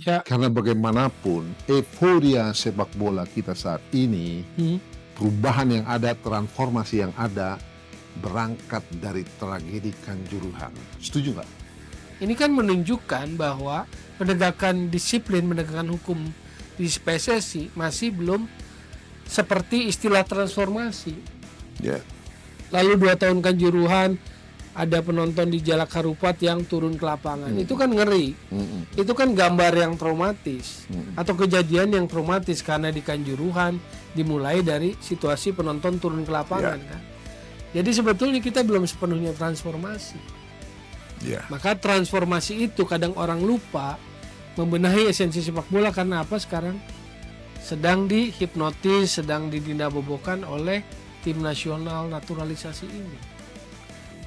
Ya. Karena bagaimanapun euforia sepak bola kita saat ini, perubahan yang ada, transformasi yang ada, berangkat dari tragedi Kanjuruhan. Setuju nggak? Ini kan menunjukkan bahwa penegakan disiplin, penegakan hukum di PSSI masih belum seperti istilah transformasi. Ya. Lalu 2 tahun Kanjuruhan, ada penonton di Jalak Harupat yang turun ke lapangan. Itu kan ngeri. Itu kan gambar yang traumatis atau kejadian yang traumatis karena di Kanjuruhan dimulai dari situasi penonton turun ke lapangan kan. Jadi sebetulnya kita belum sepenuhnya transformasi. Maka transformasi itu kadang orang lupa membenahi esensi sepak bola karena apa sekarang sedang dihipnotis, sedang didinabobokan oleh tim nasional naturalisasi ini.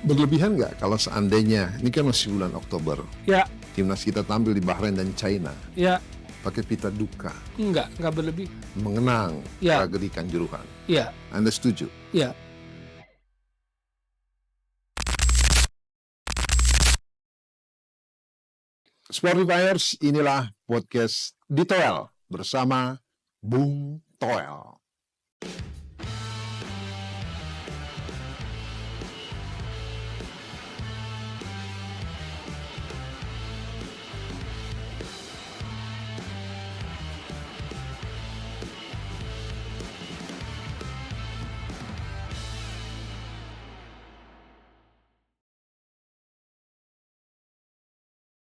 Berlebihan nggak kalau seandainya, ini kan masih bulan Oktober, Ya, timnas kita tampil di Bahrain dan China, ya, pakai pita duka, enggak berlebih. mengenang Ya. tragedi Kanjuruhan. Ya, Anda setuju? ya. Sportifiers, inilah podcast di Toel bersama Bung Toel.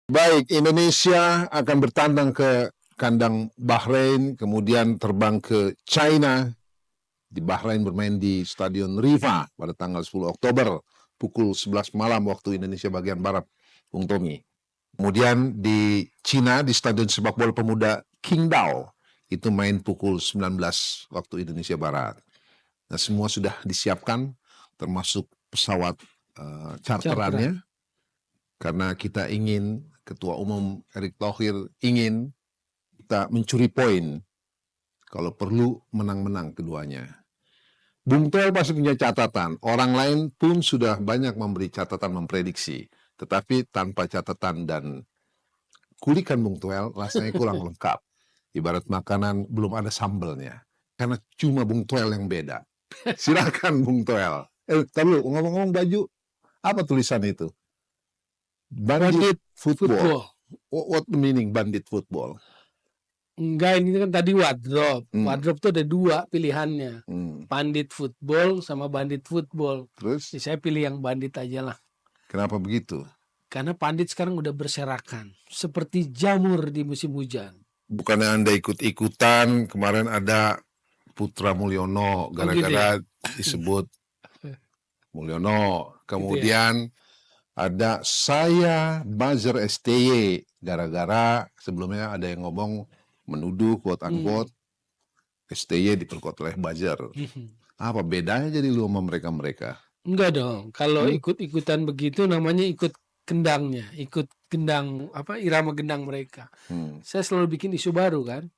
Baik, Indonesia akan bertandang ke kandang Bahrain, kemudian terbang ke China. Di Bahrain bermain di Stadion Riva pada tanggal 10 Oktober pukul 11 malam waktu Indonesia bagian Barat, Bung Tommy. Kemudian di Cina di Stadion Sepak Bola Pemuda Qingdao itu main pukul 19 waktu Indonesia Barat. Nah, semua sudah disiapkan termasuk pesawat charterannya. Karena kita ingin, Ketua Umum Erick Thohir ingin kita mencuri poin. Kalau perlu menang-menang keduanya. Bung Toel pasti punya catatan. Orang lain pun sudah banyak memberi catatan, memprediksi. Tetapi tanpa catatan dan kulikan Bung Toel, rasanya kurang lengkap. Ibarat makanan belum ada sambelnya. Karena cuma Bung Toel yang beda. Silakan Bung Toel. Tapi ngomong-ngomong baju, apa tulisan itu? Bandit football. What the meaning bandit football? Enggak, ini kan tadi wardrobe. Wardrobe tuh ada 2 pilihannya. Bandit football sama bandit football. Terus? Jadi saya pilih yang bandit aja lah. Kenapa begitu? Karena pandit sekarang udah berserakan. Seperti jamur di musim hujan. Bukannya Anda ikut-ikutan, kemarin ada Putra Mulyono, gara-gara disebut Mulyono. Kemudian ada saya buzzer STY, gara-gara sebelumnya ada yang ngomong menuduh quote-unquote STY diperkuat oleh buzzer. Apa bedanya jadi lu sama mereka-mereka? Enggak dong. Kalau ikut-ikutan begitu namanya ikut gendangnya, ikut gendang irama gendang mereka. Saya selalu bikin isu baru kan.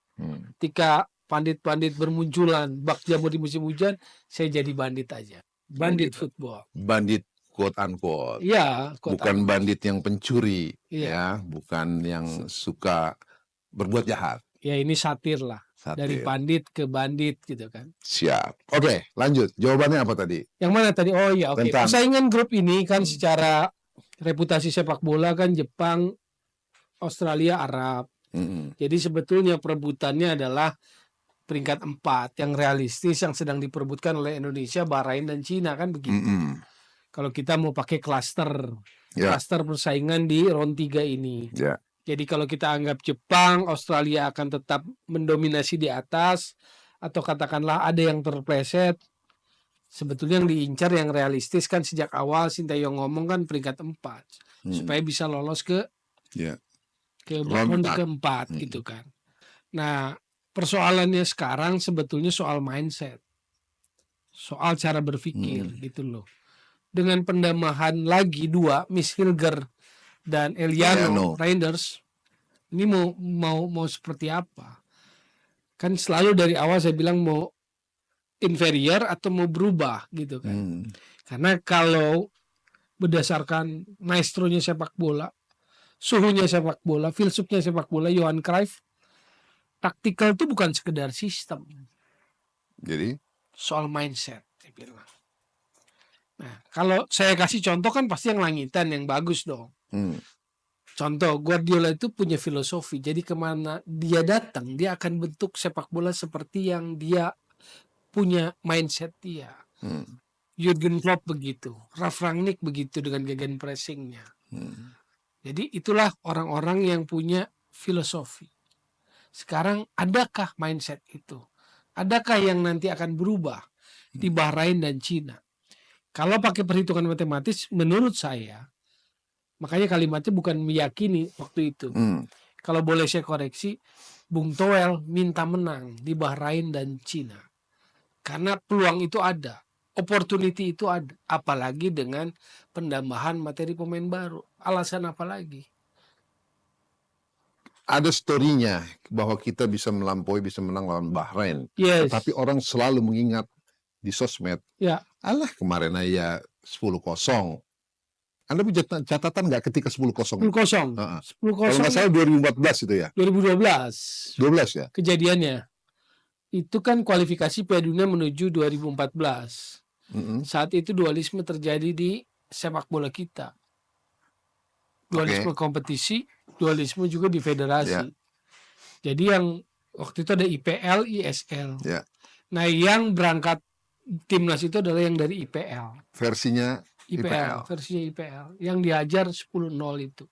Ketika pandit-pandit bermunculan bak jamur di musim hujan, saya jadi bandit aja. Bandit football. Bandit quote-unquote. Iya, bukan bandit yang pencuri, ya, bukan yang suka berbuat jahat. Ya ini satir lah. Dari pandit ke bandit gitu kan. Siap. Oke, lanjut. Jawabannya apa tadi? Yang mana tadi? Oh ya, oke. Persaingan grup ini kan secara reputasi sepak bola kan Jepang, Australia, Arab. Jadi sebetulnya perebutannya adalah peringkat 4 yang realistis yang sedang diperebutkan oleh Indonesia, Bahrain dan Cina kan begitu. Kalau kita mau pakai klaster persaingan di round 3 ini. Jadi kalau kita anggap Jepang, Australia akan tetap mendominasi di atas, atau katakanlah ada yang terpleset, sebetulnya yang diincar yang realistis kan sejak awal Sintayong ngomong kan peringkat 4 supaya bisa lolos ke round keempat gitu kan. Nah, persoalannya sekarang sebetulnya soal mindset, soal cara berpikir gitu loh. Dengan pendamaian lagi 2, Miss Hilger dan Eliano Reinders, ini mau seperti apa? Kan selalu dari awal saya bilang mau inferior atau mau berubah gitu kan. Karena kalau berdasarkan maestronya sepak bola, suhunya sepak bola, filsufnya sepak bola, Johan Cruyff, taktikal itu bukan sekedar sistem. Jadi soal mindset, dia bilang. Nah, kalau saya kasih contoh kan pasti yang langitan, yang bagus dong. Contoh, Guardiola itu punya filosofi. Jadi kemana dia datang, dia akan bentuk sepak bola seperti yang dia punya mindset dia. Jurgen Klopp begitu, Ralf Rangnick begitu dengan gegenpressingnya. Jadi itulah orang-orang yang punya filosofi. Sekarang adakah mindset itu? Adakah yang nanti akan berubah di Bahrain dan Cina? Kalau pakai perhitungan matematis, menurut saya, makanya kalimatnya bukan meyakini waktu itu. Kalau boleh saya koreksi, Bung Toel minta menang di Bahrain dan Cina. Karena peluang itu ada, opportunity itu ada. Apalagi dengan penambahan materi pemain baru. Alasan apa lagi? Ada story-nya bahwa kita bisa melampaui, bisa menang lawan Bahrain. Yes. Tetapi orang selalu mengingat di sosmed, Ya, alah kemarin aja 10-0. Anda punya catatan nggak ketika 10-0? 10-0. 10-0 Kalau nggak salah 2014 itu ya? 2012. 12 ya? Kejadiannya. Itu kan kualifikasi Piala Dunia menuju 2014. Saat itu dualisme terjadi di sepak bola kita. Dualisme kompetisi, dualisme juga di federasi. Jadi yang waktu itu ada IPL, ISL. Nah, yang berangkat timnas itu adalah yang dari IPL. Versinya IPL. Versinya IPL. Yang diajar 10-0 itu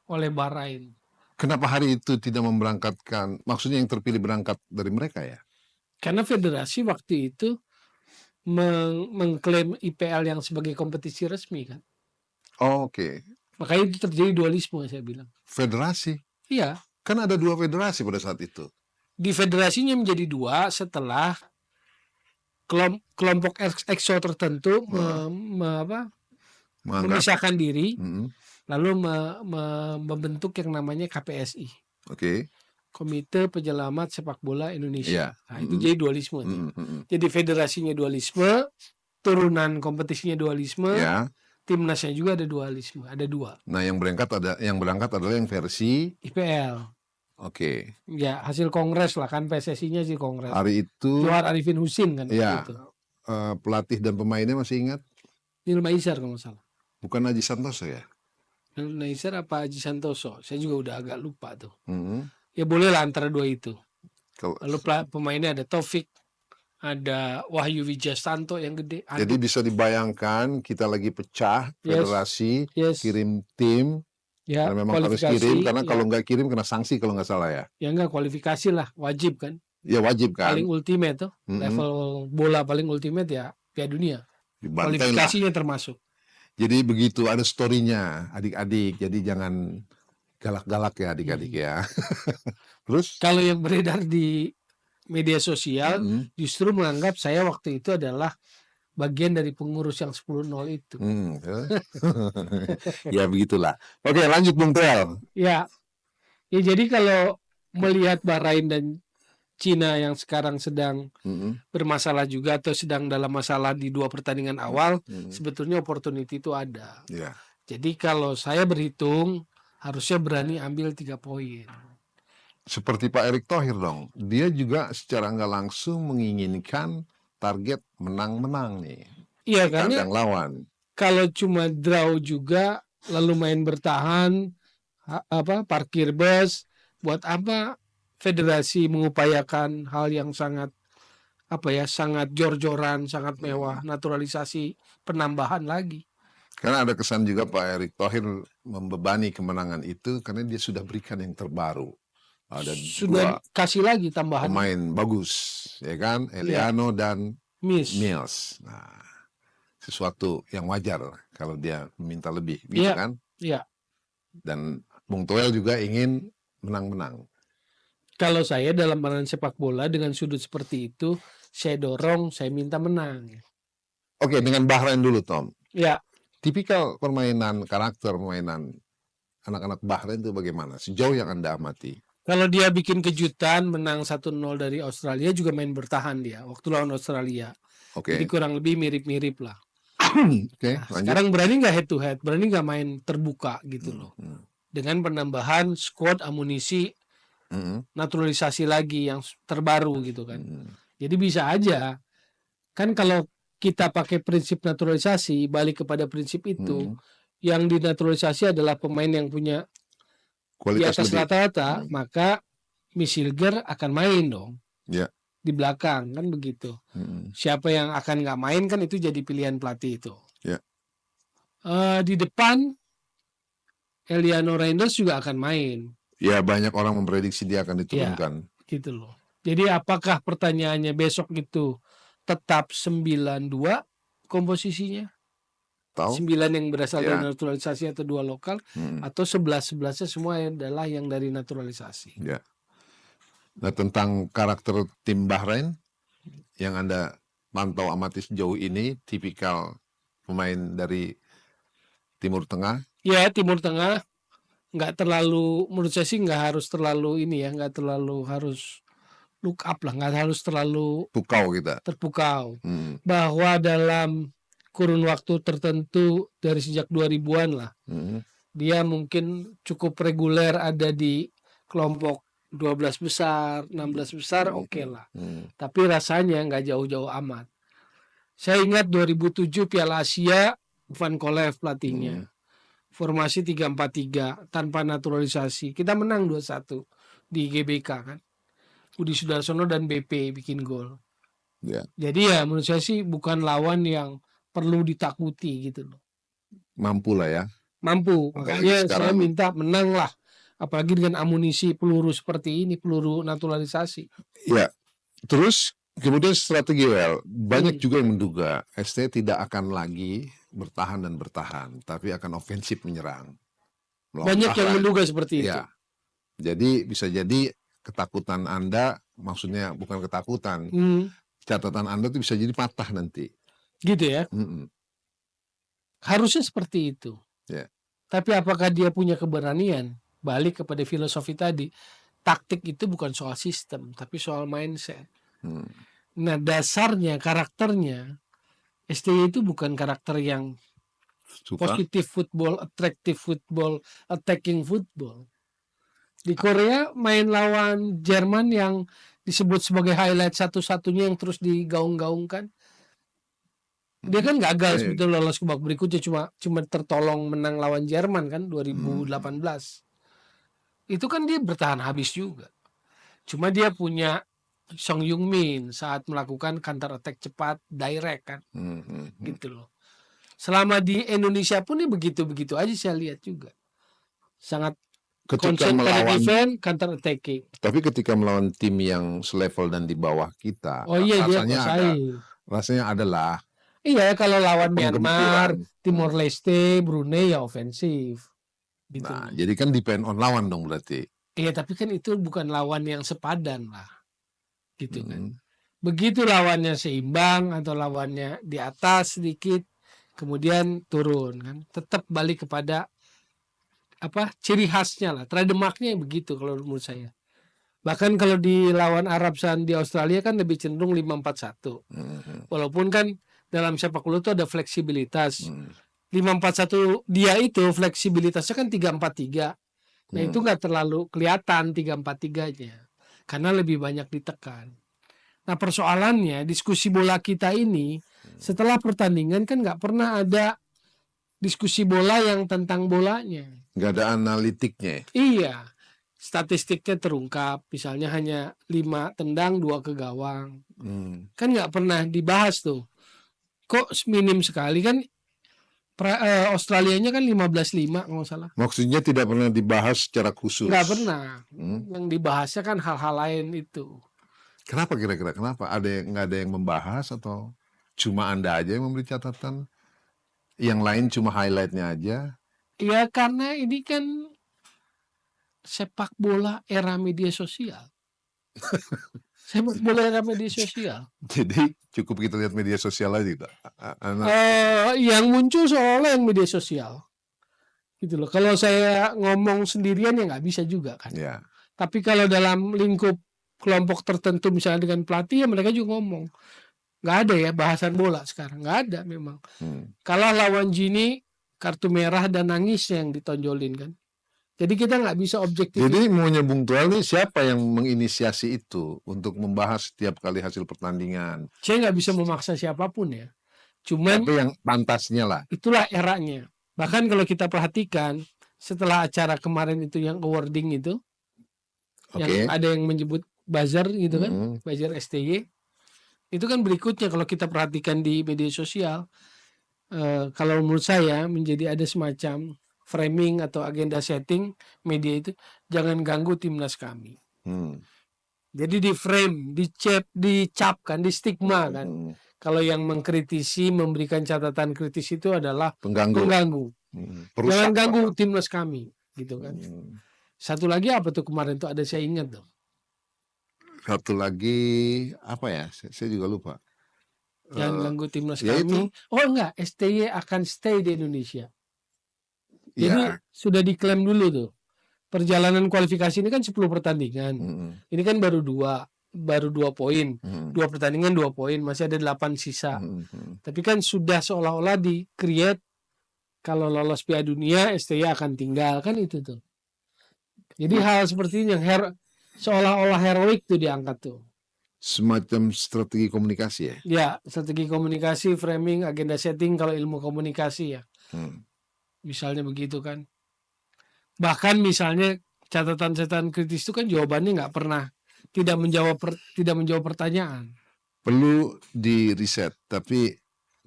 oleh Bahrain. Kenapa hari itu tidak memberangkatkan, maksudnya yang terpilih berangkat dari mereka ya? Karena federasi waktu itu mengklaim IPL yang sebagai kompetisi resmi kan. Oke. Makanya itu terjadi dualisme, saya bilang. Federasi? Iya. Kan ada 2 federasi pada saat itu. Di federasinya menjadi 2 setelah kelompok EXO tertentu memisahkan diri, lalu membentuk yang namanya KPSI. Komite Penyelamat Sepak Bola Indonesia. Nah, itu jadi dualisme. Jadi federasinya dualisme, turunan kompetisinya dualisme, timnasnya juga ada dualisme, ada 2. Nah, yang berangkat adalah yang versi IPL. Ya, hasil kongres lah kan, PSSI-nya sih kongres. Hari itu Johar Arifin Husin kan itu. Pelatih dan pemainnya masih ingat? Nil Maizar kalau nggak salah. Bukan Aji Santoso ya? Nil Maizar apa Aji Santoso? Saya juga udah agak lupa tuh. Ya boleh lah antara 2 itu. Lalu pemainnya ada Taufik, ada Wahyu Wijastanto yang gede. Jadi bisa dibayangkan kita lagi pecah, federasi, kirim tim, dan memang harus kirim, karena kalau nggak kirim kena sanksi kalau nggak salah ya. Ya nggak, kualifikasi lah, wajib kan. Ya wajib kan. Paling ultimate tuh, level bola paling ultimate ya Piala Dunia. Kualifikasinya termasuk. Jadi begitu, ada story-nya adik-adik, jadi jangan galak-galak ya adik-adik ya. Terus? Kalau yang beredar di media sosial justru menganggap saya waktu itu adalah bagian dari pengurus yang 10-0 itu. Ya begitulah. Oke, lanjut Bung Toel. Ya jadi kalau melihat Bahrain dan Cina yang sekarang sedang bermasalah juga atau sedang dalam masalah di 2 pertandingan awal, sebetulnya opportunity itu ada. Jadi kalau saya berhitung, harusnya berani ambil 3 poin. Seperti Pak Erick Thohir dong, dia juga secara nggak langsung menginginkan target menang-menang nih. Iya, karena yang lawan. Kalau cuma draw juga, lalu main bertahan, parkir bus, buat apa federasi mengupayakan hal yang sangat sangat jor-joran, sangat mewah, naturalisasi penambahan lagi. Karena ada kesan juga Pak Erick Thohir membebani kemenangan itu karena dia sudah berikan yang terbaru. Ada sudah kasih lagi tambahan pemain bagus, ya kan? Eliano dan Mills. Nah, sesuatu yang wajar kalau dia meminta lebih, gitu kan? Iya. Dan Bung Toel juga ingin menang-menang. Kalau saya dalam peran sepak bola dengan sudut seperti itu, saya dorong, saya minta menang. Oke, dengan Bahrain dulu, Tom. Ya. Tipikal permainan, karakter permainan anak-anak Bahrain itu bagaimana? Sejauh yang Anda amati. Kalau dia bikin kejutan, menang 1-0 dari Australia, juga main bertahan dia waktu lawan Australia. Jadi kurang lebih mirip-mirip lah. Sekarang berani nggak head to head, berani nggak main terbuka gitu loh. dengan penambahan squad amunisi naturalisasi lagi yang terbaru gitu kan. Jadi bisa aja kan kalau kita pakai prinsip naturalisasi, balik kepada prinsip itu, yang dinaturalisasi adalah pemain yang punya di Kualitas atas lebih. rata-rata, maka Misilger akan main dong Ya. di belakang kan begitu. Siapa yang akan nggak main kan itu jadi pilihan pelatih itu. Ya. Di depan Eliano Reinders juga akan main. Ya, banyak orang memprediksi dia akan diturunkan. Gitu loh. Jadi apakah pertanyaannya besok itu tetap 9-2 komposisinya? Tahu? 9 yang berasal dari Ya. naturalisasi atau 2 lokal, atau 11-11-nya semua adalah yang dari naturalisasi. Ya. Nah, tentang karakter tim Bahrain yang Anda pantau amati sejauh ini, tipikal pemain dari Timur Tengah. Ya, Timur Tengah nggak terlalu, menurut saya sih nggak harus terlalu ini ya, nggak terlalu harus look up lah, nggak harus terlalu Pukau kita. terpukau. Bahwa dalam kurun waktu tertentu dari sejak 2000-an lah, dia mungkin cukup reguler ada di kelompok 12 besar, 16 besar, oke lah. Tapi rasanya nggak jauh-jauh amat. Saya ingat 2007 Piala Asia, Van Kolev pelatihnya. Formasi 3-4-3 tanpa naturalisasi. Kita menang 2-1 di GBK kan. Budi Sudarsono dan BP bikin gol. Ya. Jadi ya menurut saya sih bukan lawan yang perlu ditakuti gitu loh. Mampu lah ya. Mampu. Makanya saya sekarang minta menang lah. Apalagi dengan amunisi peluru seperti ini, peluru naturalisasi. Ya. Terus kemudian strategi banyak juga yang menduga ST tidak akan lagi bertahan dan bertahan, tapi akan ofensif menyerang. Banyak yang menduga seperti itu. Ya. Jadi bisa jadi ketakutan Anda, maksudnya bukan ketakutan, catatan Anda tuh bisa jadi patah nanti. Gitu ya. Harusnya seperti itu. Ya. Tapi apakah dia punya keberanian? Balik kepada filosofi tadi. Taktik itu bukan soal sistem, tapi soal mindset. Nah, dasarnya, karakternya, STY itu bukan karakter yang positif football, attractive football, attacking football. Di Korea main lawan Jerman yang disebut sebagai highlight satu-satunya yang terus digaung-gaungkan. Dia kan gagal sebetulnya lolos ke babak berikutnya, cuma tertolong menang lawan Jerman kan 2018. Itu kan dia bertahan habis juga. Cuma dia punya Song Heung-min saat melakukan counter attack cepat direct kan. Gitu loh. Selama di Indonesia pun dia begitu-begitu aja saya lihat juga. Sangat ketika melawan defense, counter attacking. Tapi ketika melawan tim yang selevel dan di bawah kita, rasanya adalah iya, kalau lawan Myanmar, Timor Leste, Brunei ya ofensif. Gitu. Nah, jadi kan depend on lawan dong berarti. Iya, tapi kan itu bukan lawan yang sepadan lah. Gitu kan. Begitu lawannya seimbang atau lawannya di atas sedikit, kemudian turun kan. Tetap balik kepada ciri khasnya lah. Trademarknya begitu kalau menurut saya. Bahkan kalau di lawan Arab di Australia kan lebih cenderung 5-4-1. Walaupun kan dalam sepak bola itu ada fleksibilitas. 5-4-1 dia itu fleksibilitasnya kan 3-4-3. Nah itu nggak terlalu kelihatan 3-4-3-nya. Karena lebih banyak ditekan. Nah persoalannya diskusi bola kita ini setelah pertandingan kan nggak pernah ada diskusi bola yang tentang bolanya. Nggak ada analitiknya. Iya. Statistiknya terungkap. Misalnya hanya 5 tendang 2 ke gawang. Kan nggak pernah dibahas tuh. Kok minim sekali kan. Australianya kan 15-5 nggak salah. Maksudnya tidak pernah dibahas secara khusus. Nggak pernah. Yang dibahasnya kan hal-hal lain itu. Kenapa kira-kira? Kenapa? Nggak ada yang membahas atau cuma Anda aja yang memberi catatan? Yang lain cuma highlightnya aja? Ya karena ini kan sepak bola era media sosial. Sepak bola era media sosial. Jadi cukup kita lihat media sosial aja gitu. Yang muncul seolah yang media sosial. Gitu loh. Kalau saya ngomong sendirian ya nggak bisa juga kan. Ya. Tapi kalau dalam lingkup kelompok tertentu misalnya dengan pelatih ya mereka juga ngomong. Nggak ada ya bahasan bola sekarang. Nggak ada memang. Kalau lawan Gini kartu merah dan nangis yang ditonjolin kan. Jadi kita nggak bisa objektif. Jadi maunya Bung Toel nih siapa yang menginisiasi itu untuk membahas setiap kali hasil pertandingan? Saya nggak bisa memaksa siapapun ya. Cuman Tapi yang pantasnya lah. itulah eranya. Bahkan kalau kita perhatikan setelah acara kemarin itu yang awarding itu, yang ada yang menyebut buzzer gitu kan, buzzer STY. Itu kan berikutnya kalau kita perhatikan di media sosial, kalau menurut saya menjadi ada semacam framing atau agenda setting media itu, jangan ganggu timnas kami. Jadi di frame, dicapkan, di stigma kan. Kalau yang mengkritisi, memberikan catatan kritis itu adalah pengganggu. Jangan ganggu timnas kami, gitu kan. Satu lagi apa tuh kemarin tuh ada saya ingat tuh. Satu lagi apa ya? Saya juga lupa. Jangan ganggu timnas kami. Oh enggak, STY akan stay di Indonesia. Jadi sudah diklaim dulu tuh. Perjalanan kualifikasi ini kan 10 pertandingan. Ini kan baru 2 poin. 2 pertandingan 2 poin, masih ada 8 sisa. Tapi kan sudah seolah-olah di-create kalau lolos Piala Dunia STY akan tinggal, kan itu tuh. Jadi hal seperti ini yang seolah-olah heroik tuh diangkat tuh. Semacam strategi komunikasi ya? Ya, strategi komunikasi, framing, agenda setting kalau ilmu komunikasi ya. Misalnya begitu kan. Bahkan misalnya catatan-catatan kritis itu kan jawabannya nggak pernah tidak menjawab pertanyaan. Perlu di riset, tapi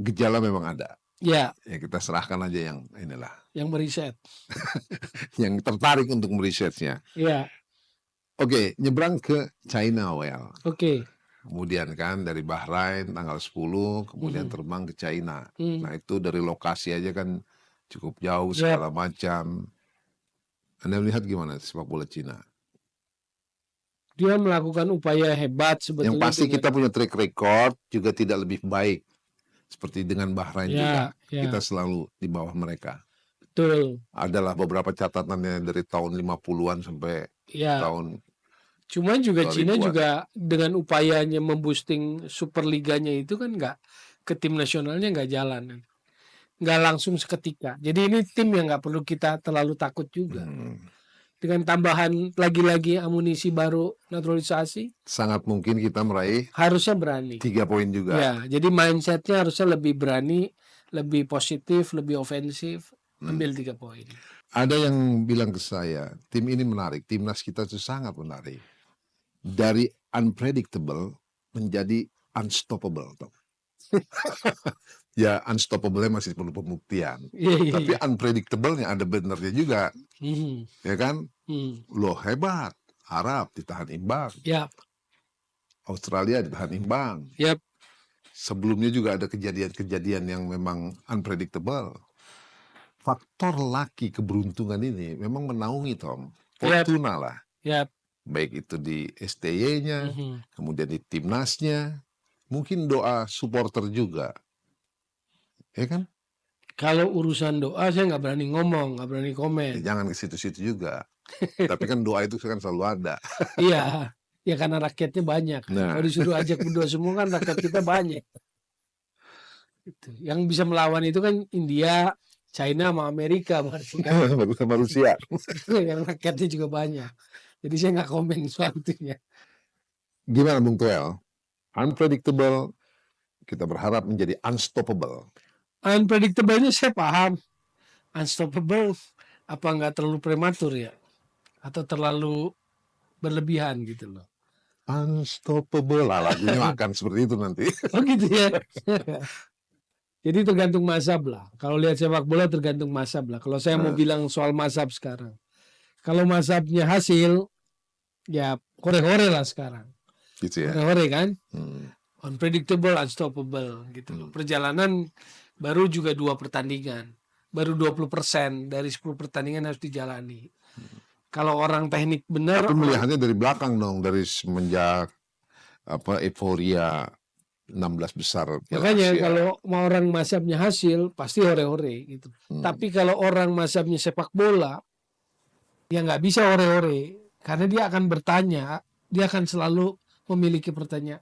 gejala memang ada. Ya. Ya kita serahkan aja yang inilah. Yang meriset. Yang tertarik untuk merisetnya. Ya. Oke, nyebrang ke China, Well. Oke. Kemudian kan dari Bahrain tanggal 10, kemudian terbang ke China. Nah itu dari lokasi aja kan cukup jauh segala macam. Anda melihat gimana sepak bola Cina? Dia melakukan upaya hebat sebetulnya. Yang pasti kita punya track record juga tidak lebih baik. Seperti dengan Bahrain juga. Kita selalu di bawah mereka. Betul. Adalah beberapa catatannya dari tahun 50-an sampai tahun. Cuman juga Cina juga dengan upayanya memboosting Superliganya itu kan nggak ke tim nasionalnya nggak jalan, nggak langsung seketika. Jadi ini tim yang nggak perlu kita terlalu takut juga. Dengan tambahan lagi-lagi amunisi baru naturalisasi, sangat mungkin kita meraih harusnya berani 3 poin juga. Ya, jadi mindsetnya harusnya lebih berani, lebih positif, lebih ofensif, ambil 3 poin. Ada yang bilang ke saya, tim ini menarik, timnas kita itu sangat menarik. Dari unpredictable menjadi unstoppable. Ya unstoppable-nya masih perlu pembuktian. Tapi unpredictable-nya ada benernya juga. Ya kan? Loh hebat. Arab ditahan imbang. Australia ditahan imbang. Sebelumnya juga ada kejadian-kejadian yang memang unpredictable. Faktor laki keberuntungan ini memang menaungi Tom. Fortuna lah. Baik itu di STY-nya, kemudian di timnasnya, mungkin doa supporter juga. Ya kan? Kalau urusan doa saya nggak berani ngomong, nggak berani komen. Jangan ke situ-situ juga. Tapi kan doa itu kan selalu ada. Iya, ya karena rakyatnya banyak. Kalau disuruh ajak berdoa semua kan rakyat kita banyak. Yang bisa melawan itu kan India, China sama Amerika. Sama Rusia. Yang rakyatnya juga banyak. Jadi saya nggak komen soal itunya. Gimana Bung Toel? Unpredictable, kita berharap menjadi unstoppable. Unpredictable-nya saya paham. Unstoppable, apa nggak terlalu prematur ya? Atau terlalu berlebihan gitu loh. Unstoppable lah lagunya akan seperti itu nanti. Oh gitu ya. Jadi tergantung mazhab lah. Kalau lihat sepak bola tergantung mazhab lah. Kalau saya mau bilang soal mazhab sekarang. Kalau mazhabnya hasil, ya hore-hore lah sekarang. Gitu ya. Hore-hore kan. Unpredictable, unstoppable gitu loh. Perjalanan baru juga 2 pertandingan. Baru 20% dari 10 pertandingan harus dijalani. Kalau orang teknik benar. Tapi melihatnya dari belakang dong. Dari semenjak euforia 16 besar. Makanya kalau mau orang mazhabnya hasil pasti hore-hore gitu. Tapi kalau orang mazhabnya sepak bola, ya nggak bisa hore-hore karena dia akan bertanya, dia akan selalu memiliki pertanyaan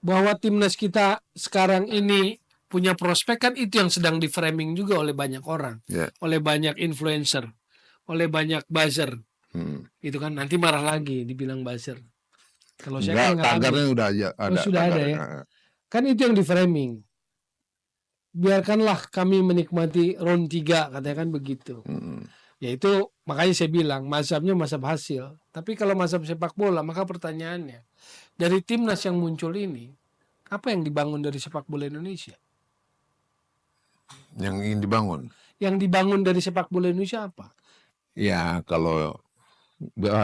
bahwa timnas kita sekarang ini punya prospek kan itu yang sedang di framing juga oleh banyak orang, oleh banyak influencer. oleh banyak buzzer. Hmm. Itu kan nanti marah lagi dibilang buzzer. Kalau saya kan Enggak, tagarnya udah ada. sudah ada ya. Kan itu yang di framing. Biarkanlah kami menikmati round 3, katanya kan begitu. Ya itu makanya saya bilang mazhabnya mazhab hasil. Tapi kalau mazhab sepak bola, maka pertanyaannya, dari timnas yang muncul ini, apa yang dibangun dari sepak bola Indonesia? Yang ingin dibangun? Yang dibangun dari sepak bola Indonesia apa? Ya, kalau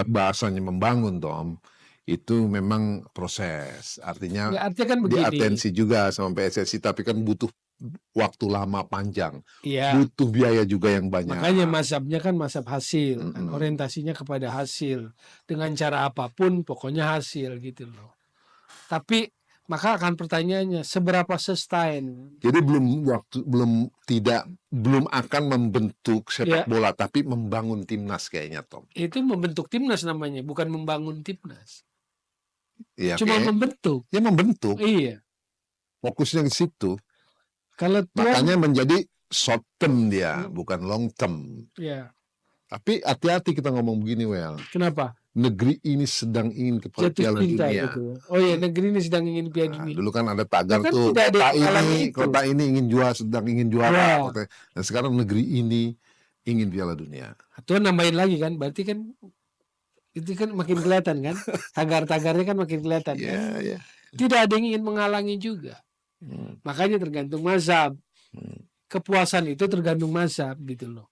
bahasanya membangun, Tom, itu memang proses. Artinya Ya, artinya kan begini. diatensi juga sama PSSI, tapi kan butuh waktu lama panjang. Iya. Butuh biaya juga yang banyak. Makanya mazhabnya kan mazhab hasil, kan orientasinya kepada hasil. Dengan cara apapun pokoknya hasil gitu loh. Tapi maka akan pertanyaannya seberapa sustain. Jadi belum akan membentuk sepak bola, tapi membangun timnas kayaknya, Tom. Itu membentuk timnas namanya, bukan membangun timnas. Ya, cuma membentuk. Ya membentuk. Iya. Fokusnya ke situ. Kalau makanya menjadi short term dia, bukan long term. Iya. Tapi hati-hati kita ngomong begini, Wel. Kenapa? Negeri ini sedang ingin ke Piala Dunia. Gitu. Oh iya, negeri ini sedang ingin Piala Dunia. Dulu kan ada tagar kan tuh, kota ini ingin juara, sedang ingin juara. Dan sekarang negeri ini ingin Piala Dunia. Tuh nambahin lagi kan, berarti kan itu kan makin kelihatan kan, tagar-tagarnya kan makin kelihatan kan. Tidak ada yang ingin menghalangi juga. Makanya tergantung mazhab. Kepuasan itu tergantung mazhab gitu loh.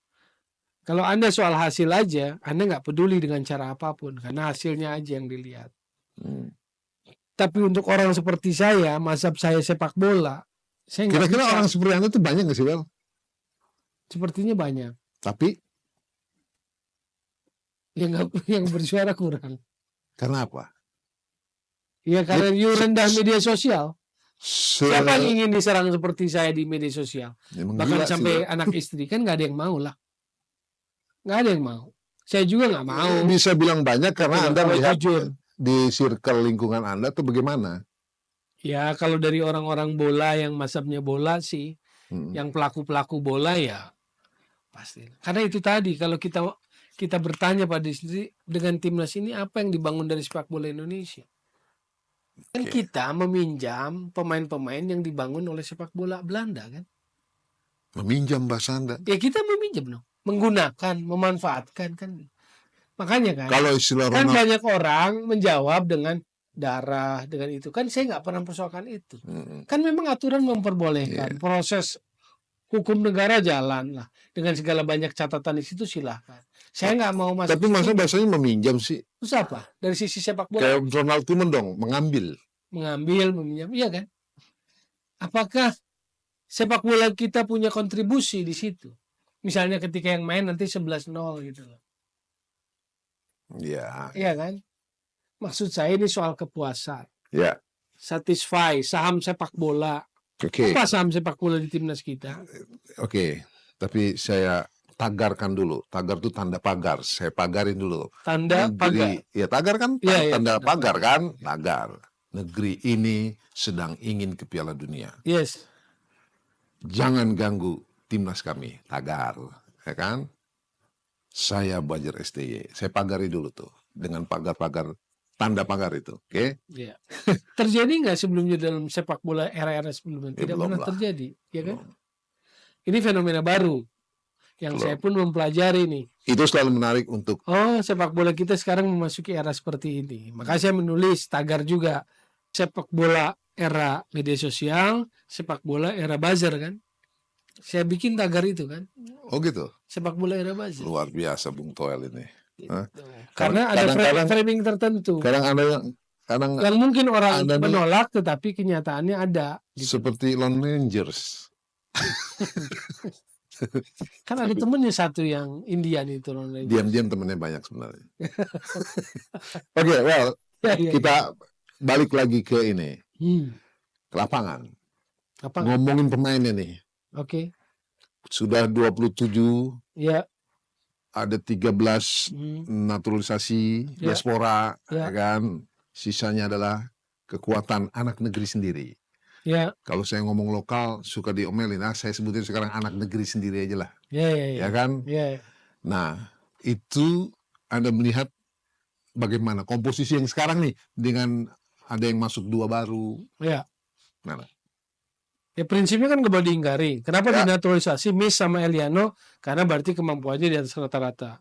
Kalau Anda soal hasil aja, Anda nggak peduli dengan cara apapun, karena hasilnya aja yang dilihat. Tapi untuk orang seperti saya, mazhab saya sepak bola, saya nggak. Kira-kira orang seperti Anda itu banyak nggak sih, Wel? Sepertinya banyak. Tapi yang bersuara kurang. Karena apa? Ya karena rendah media sosial. Siapa yang ingin diserang seperti saya di media sosial? Bahkan sampai anak istri, kan nggak ada yang mau lah. Nggak ada yang mau. Saya juga nggak mau. Bisa bilang banyak karena Anda melihat di circle lingkungan Anda tuh bagaimana? Ya kalau dari orang-orang bola yang mazhabnya bola sih, yang pelaku-pelaku bola ya pasti. Karena itu tadi kalau kita bertanya pada istri dengan timnas ini apa yang dibangun dari sepak bola Indonesia? Kan kita meminjam pemain-pemain yang dibangun oleh sepak bola Belanda kan? Meminjam bahasa Anda? Ya kita meminjam dong. Menggunakan, memanfaatkan kan. Makanya kan, kalau istilah kan banyak orang menjawab dengan darah, dengan itu. Kan saya nggak pernah persoalkan itu. Kan memang aturan memperbolehkan. Proses hukum negara jalan lah. Dengan segala banyak catatan di situ silahkan. Saya nggak mau masuk. Tapi masa bahasanya meminjam sih? Terus apa? Dari sisi sepak bola? Kayak Ronald Koeman dong, mengambil. Meminjam. Iya kan? Apakah sepak bola kita punya kontribusi di situ? Misalnya ketika yang main nanti 11-0 gitu loh. Iya. Iya kan? Maksud saya ini soal kepuasan. Iya. Satisfy saham sepak bola. Apa saham sepak bola di timnas kita? Tapi saya tagarkan dulu. Tagar itu tanda pagar. Saya pagarin dulu. Tanda pagar. Ya tagar kan tanda pagar kan? Tagar. Negeri ini sedang ingin ke Piala Dunia. Yes. Jangan ganggu timnas kami, tagar, ya kan? Saya Bajar STY, saya pagari dulu tuh dengan pagar-pagar, tanda pagar itu, oke? Iya. Terjadi nggak sebelumnya dalam sepak bola era-era sebelumnya? Tidak pernah terjadi, ya kan? Ini fenomena baru yang saya pun mempelajari nih. Itu selalu menarik untuk. Sepak bola kita sekarang memasuki era seperti ini. Maka saya menulis tagar juga sepak bola era media sosial, sepak bola era buzzer kan? Saya bikin tagar itu kan. Oh gitu. Sepak bola era buzzer. Luar biasa Bung Toel ini. Karena ada framing tertentu. Kadang yang mungkin orang menolak, tetapi kenyataannya ada. Gitu. Seperti Lone Rangers. Kan ada temennya satu yang Indian itu Lone Rangers. Diam-diam temennya banyak sebenarnya. Well, kita balik lagi ke ini. Ke lapangan. Ngomongin pemainnya nih. Sudah 27. Ya. Ada 13 naturalisasi diaspora, ya kan? Sisanya adalah kekuatan anak negeri sendiri. Ya. Kalau saya ngomong lokal suka diomelin, saya sebutin sekarang anak negeri sendiri aja lah. Ya kan? Ya. Nah, itu Anda melihat bagaimana komposisi yang sekarang nih dengan ada yang masuk 2 baru. Ya. Nah, Ya prinsipnya kan nggak boleh diingkari. Kenapa Ya. dinaturalisasi Miss sama Eliano? Karena berarti kemampuannya di atas rata-rata.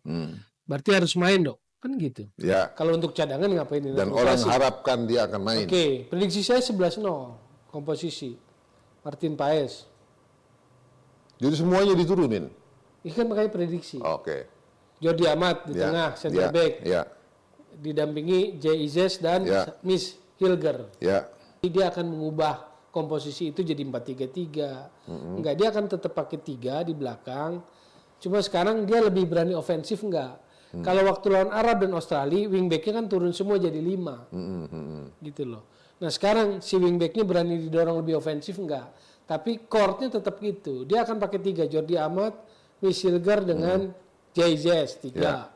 Berarti harus main dong. Kan gitu. Ya. Kalau untuk cadangan ngapain Dan orang dinaturalisasi? harapkan dia akan main. Oke, prediksi saya 11-0 komposisi. Martin Paes. Jadi semuanya diturunin. Ini kan makanya prediksi. Oke. Jordi Amat di Ya, tengah, center ya, back. ya, Didampingi Jay Izes dan Ya. Miss Hilger. ya. Dia akan mengubah komposisi itu jadi 4-3-3. Enggak, dia akan tetap pakai 3 di belakang. Cuma sekarang dia lebih berani ofensif enggak. Kalau waktu lawan Arab dan Australia, wingbacknya kan turun semua jadi 5. Gitu loh. Nah sekarang si wingbacknya berani didorong lebih ofensif enggak. Tapi core-nya tetap gitu. Dia akan pakai 3. Jordi Amat, Miss Hilger dengan Jay Izes 3. Ya.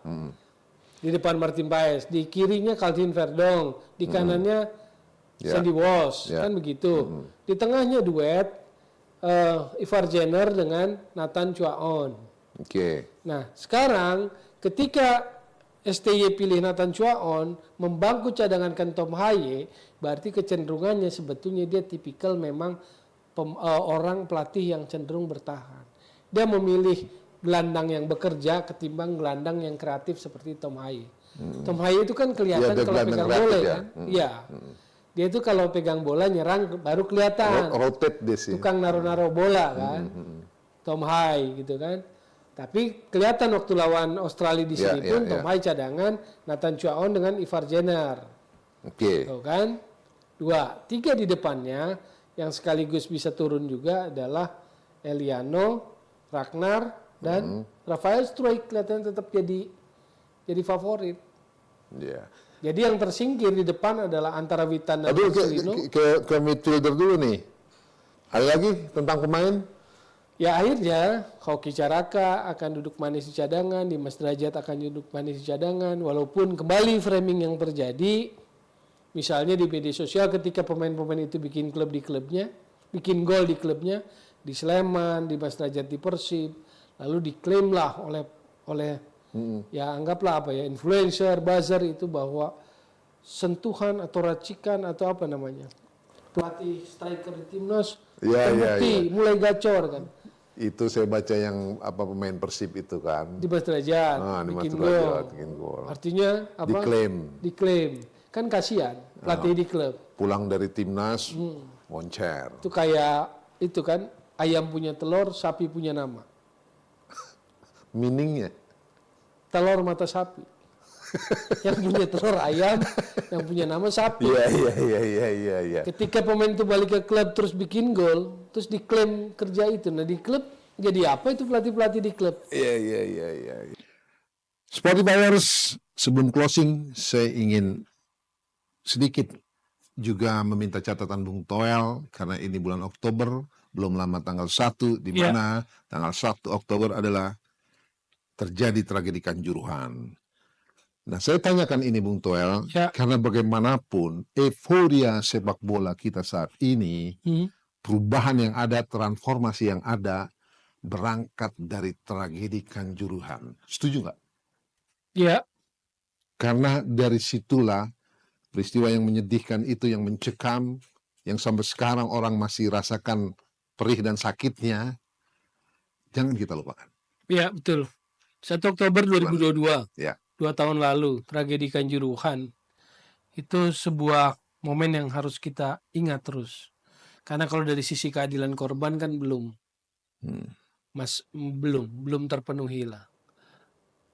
Di depan Martin Paes. Di kirinya Calvin Verdong. Di kanannya Ya. Sandy Walsh, Ya. kan begitu. Di tengahnya duet Ivar Jenner dengan Nathan Chua-on. Oke. Nah, sekarang ketika STY pilih Nathan Chua-on, membangku cadangankan Tom Haye, berarti kecenderungannya sebetulnya dia tipikal memang orang pelatih yang cenderung bertahan. Dia memilih gelandang yang bekerja ketimbang gelandang yang kreatif seperti Tom Haye. Tom Haye itu kan kelihatan Dia kalau gelandang pegang kreatif bola ya. kan. Iya. Dia itu kalau pegang bola nyerang baru kelihatan. Rotate dia sih. Tukang naro-naro bola kan. Tom Haye gitu kan. Tapi kelihatan waktu lawan Australia di sini pun Tom Haye cadangan, Nathan Chua-on dengan Ivar Jenner. Oke. Tuh kan. 2, 3 di depannya yang sekaligus bisa turun juga adalah Eliano, Ragnar dan Rafael Struijk kelihatan tetap jadi favorit. Ya. Jadi yang tersingkir di depan adalah antara Witan dan Aduh, Marcelino. ke midfielder dulu nih. Ada lagi tentang pemain? Ya akhirnya Hoki Caraka akan duduk manis di cadangan, Dimas Derajat akan duduk manis di cadangan. Walaupun kembali framing yang terjadi, misalnya di media sosial ketika pemain-pemain itu bikin klub di klubnya, bikin gol di klubnya, di Sleman, Dimas Derajat di Persib, lalu diklaim lah oleh ya anggaplah apa ya, influencer, buzzer itu bahwa sentuhan atau racikan atau apa namanya, pelatih striker di timnas terbukti mulai gacor kan. Itu saya baca yang pemain Persib itu kan. Dimas Derajat bikin gol. Artinya apa? Diklaim. Kan kasihan pelatih di klub. Pulang dari timnas, moncer. Itu kayak itu kan, ayam punya telur, sapi punya nama. Meaningnya? Telur mata sapi. Yang punya telur ayam, yang punya nama sapi. Iya. Ketika pemain itu balik ke klub terus bikin gol, terus diklaim kerja itu. Nah di klub jadi apa itu pelatih-pelatih di klub? Iya. Spotifyers, sebelum closing saya ingin sedikit juga meminta catatan Bung Toel karena ini bulan Oktober, belum lama tanggal 1 di mana tanggal 1 Oktober adalah terjadi tragedi Kanjuruhan. Nah, saya tanyakan ini Bung Toel, karena bagaimanapun euforia sepak bola kita saat ini, perubahan yang ada, transformasi yang ada, berangkat dari tragedi Kanjuruhan. Setuju nggak? Iya. Karena dari situlah peristiwa yang menyedihkan itu, yang mencekam, yang sampai sekarang orang masih rasakan perih dan sakitnya, jangan kita lupakan. Iya, betul. 1 Oktober 2022. Ya. 2 tahun lalu, tragedi Kanjuruhan. Itu sebuah momen yang harus kita ingat terus. Karena kalau dari sisi keadilan korban kan belum. Belum terpenuhi lah.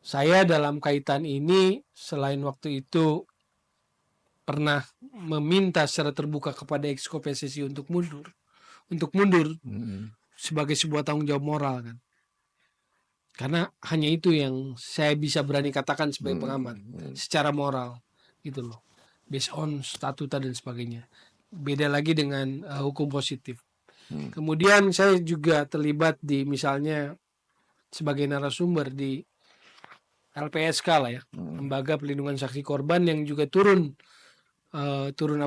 Saya dalam kaitan ini selain waktu itu pernah meminta secara terbuka kepada Exco PSSI untuk mundur sebagai sebuah tanggung jawab moral kan. Karena hanya itu yang saya bisa berani katakan sebagai pengamat secara moral gitu loh, based on statuta dan sebagainya. Beda lagi dengan hukum positif. Kemudian saya juga terlibat di misalnya sebagai narasumber di LPSK lah ya, Lembaga Pelindungan Saksi Korban yang juga turun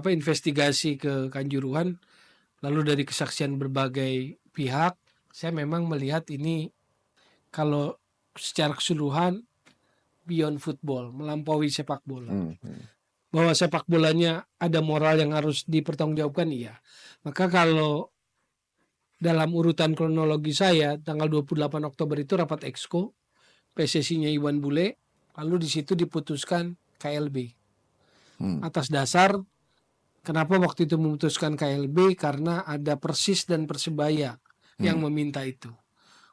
investigasi ke Kanjuruhan. Lalu dari kesaksian berbagai pihak, saya memang melihat ini kalau secara keseluruhan beyond football, melampaui sepak bola. Bahwa sepak bolanya ada moral yang harus dipertanggungjawabkan, iya. Maka kalau dalam urutan kronologi saya, tanggal 28 Oktober itu rapat Exco, PSSI-nya Iwan Bule, lalu di situ diputuskan KLB. Atas dasar, kenapa waktu itu memutuskan KLB? Karena ada Persis dan Persebaya yang meminta itu.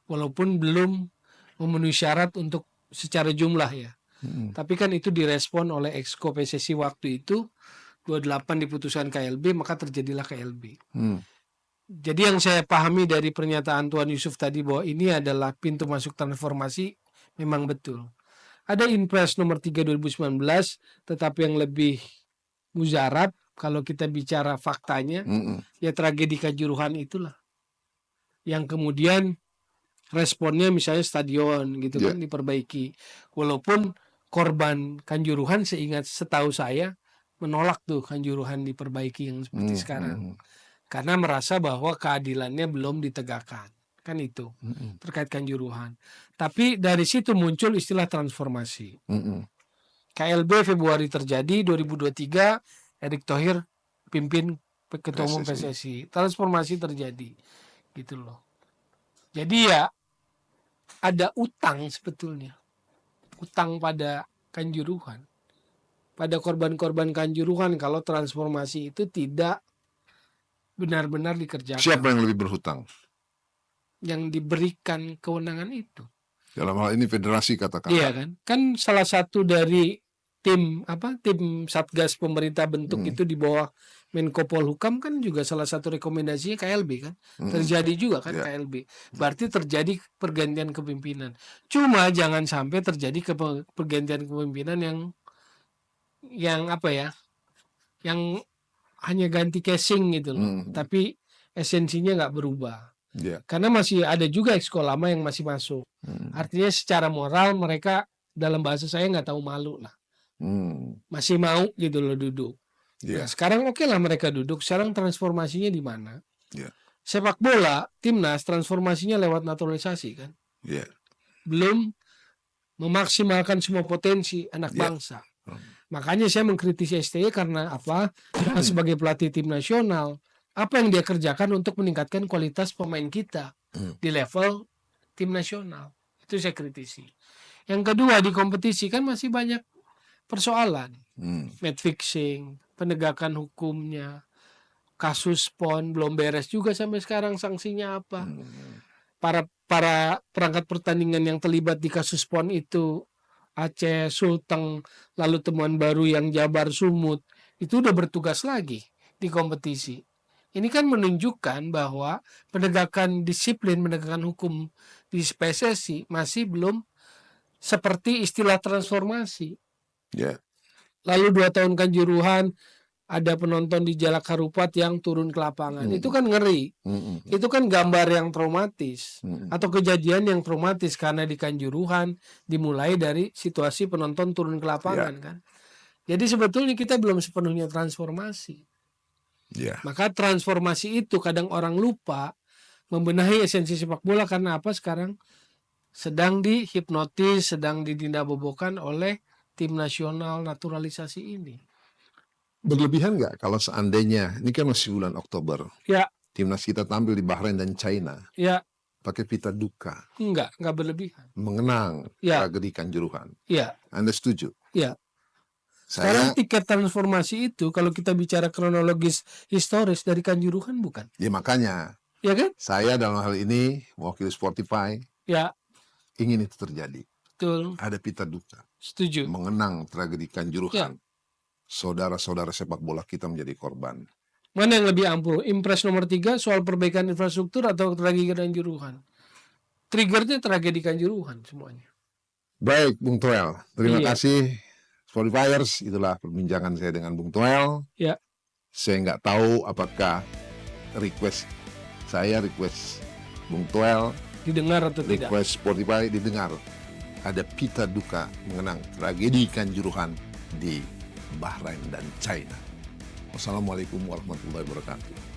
Walaupun belum memenuhi syarat untuk secara jumlah ya. Tapi kan itu direspon oleh Exco PSSI waktu itu, 28 diputuskan KLB, maka terjadilah KLB. Jadi yang saya pahami dari pernyataan Tuan Yusuf tadi bahwa ini adalah pintu masuk transformasi, memang betul. Ada Inpres nomor 3 2019, tetapi yang lebih mujarab kalau kita bicara faktanya, ya tragedi Kanjuruhan itulah. Yang kemudian responnya misalnya stadion gitu kan diperbaiki. Walaupun korban Kanjuruhan setahu saya menolak tuh Kanjuruhan diperbaiki yang seperti sekarang. Karena merasa bahwa keadilannya belum ditegakkan. Kan itu terkait Kanjuruhan. Tapi dari situ muncul istilah transformasi. KLB Februari terjadi, 2023 Erick Thohir pimpin Ketua Umum PSSI. Transformasi terjadi. Gitu loh. Jadi ya ada utang sebetulnya. Utang pada Kanjuruhan. Pada korban-korban Kanjuruhan kalau transformasi itu tidak benar-benar dikerjakan. Siapa yang lebih berhutang? Yang diberikan kewenangan itu. Dalam hal ini federasi katakan. Iya kan? Kan salah satu dari tim Satgas pemerintah bentuk itu di bawah Menko Polhukam kan juga salah satu rekomendasinya KLB kan. Terjadi juga kan KLB. Berarti terjadi pergantian kepemimpinan. Cuma jangan sampai terjadi pergantian kepemimpinan yang apa ya? Yang hanya ganti casing gitu loh. Tapi esensinya nggak berubah. Karena masih ada juga exco lama yang masih masuk. Artinya secara moral mereka dalam bahasa saya nggak tahu malu lah. Masih mau gitu loh duduk. Nah, sekarang oke lah mereka duduk. Sekarang transformasinya di mana? Sepak bola, timnas transformasinya lewat naturalisasi kan. Belum memaksimalkan semua potensi anak bangsa. Makanya saya mengkritisi STY karena apa? Sebagai pelatih tim nasional, apa yang dia kerjakan untuk meningkatkan kualitas pemain kita di level tim nasional? Itu saya kritisi. Yang kedua, di kompetisi kan masih banyak persoalan. Match fixing, penegakan hukumnya, kasus PON belum beres juga sampai sekarang, sanksinya apa? Para perangkat pertandingan yang terlibat di kasus PON itu, Aceh, Sulteng, lalu temuan baru yang Jabar, Sumut, itu udah bertugas lagi di kompetisi. Ini kan menunjukkan bahwa penegakan disiplin, penegakan hukum di PSSI masih belum seperti istilah transformasi. Lalu 2 tahun Kanjuruhan, ada penonton di Jalak Harupat yang turun ke lapangan. Itu kan ngeri. Itu kan gambar yang traumatis. Atau kejadian yang traumatis karena di Kanjuruhan dimulai dari situasi penonton turun ke lapangan kan. Jadi sebetulnya kita belum sepenuhnya transformasi. Maka transformasi itu kadang orang lupa membenahi esensi sepak bola karena apa sekarang sedang dihipnotis, sedang didindabobokan oleh tim nasional naturalisasi ini. Berlebihan nggak kalau seandainya ini kan masih bulan Oktober, timnas kita tampil di Bahrain dan China, pakai pita duka, nggak berlebihan, mengenang tragedi Kanjuruhan, Anda setuju? Sekarang tiket transformasi itu kalau kita bicara kronologis historis dari Kanjuruhan bukan? Ya makanya, kan? Saya dalam hal ini mewakili Sportify, ingin itu terjadi. Betul. Ada pita duka. Setuju. Mengenang tragedi Kanjuruhan. Saudara-saudara sepak bola kita menjadi korban. Mana yang lebih ampuh? Impres nomor 3 soal perbaikan infrastruktur atau tragedi Kanjuruhan? Triggernya tragedi Kanjuruhan semuanya. Baik, Bung Toel. Terima kasih Spotifyers. Itulah perbincangan saya dengan Bung Toel. Saya nggak tahu apakah request Bung Toel didengar atau tidak. Request Spotify didengar. Ada pita duka mengenang tragedi Kanjuruhan di Bahrain dan China. Wassalamualaikum warahmatullahi wabarakatuh.